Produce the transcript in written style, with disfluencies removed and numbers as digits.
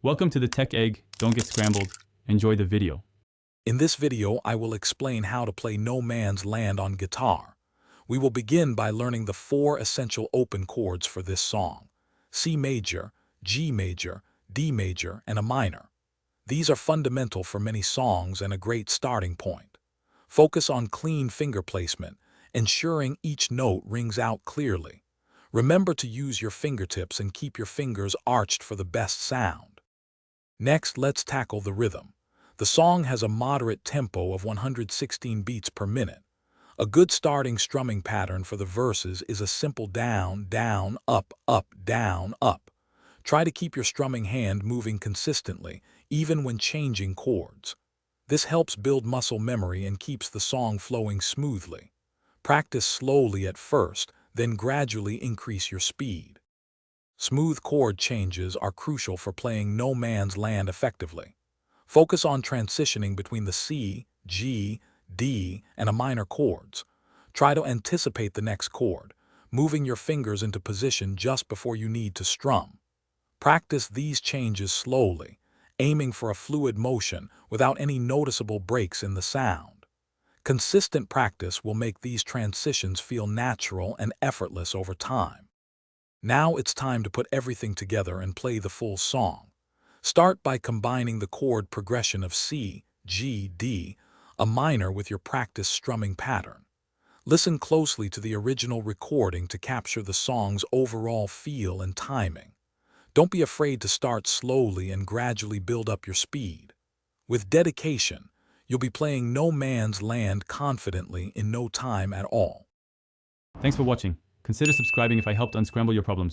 Welcome to the Tech Egg. Don't get scrambled. Enjoy the video. In this video, I will explain how to play No Man's Land on guitar. We will begin by learning the 4 essential open chords for this song: C major, G major, D major, and a minor. These are fundamental for many songs and a great starting point. Focus on clean finger placement, ensuring each note rings out clearly. Remember to use your fingertips and keep your fingers arched for the best sound. Next, let's tackle the rhythm. The song has a moderate tempo of 116 beats per minute. A good starting strumming pattern for the verses is a simple down, down, up, up, down, up. Try to keep your strumming hand moving consistently, even when changing chords. This helps build muscle memory and keeps the song flowing smoothly. Practice slowly at first, then gradually increase your speed. Smooth chord changes are crucial for playing No Man's Land effectively. Focus on transitioning between the C, G, D, and a minor chords. Try to anticipate the next chord, moving your fingers into position just before you need to strum. Practice these changes slowly, aiming for a fluid motion without any noticeable breaks in the sound. Consistent practice will make these transitions feel natural and effortless over time. Now it's time to put everything together and play the full song. Start by combining the chord progression of C, G, D, a minor with your practice strumming pattern. Listen closely to the original recording to capture the song's overall feel and timing. Don't be afraid to start slowly and gradually build up your speed. With dedication, you'll be playing No Man's Land confidently in no time at all. Thanks for watching. Consider subscribing if I helped unscramble your problems.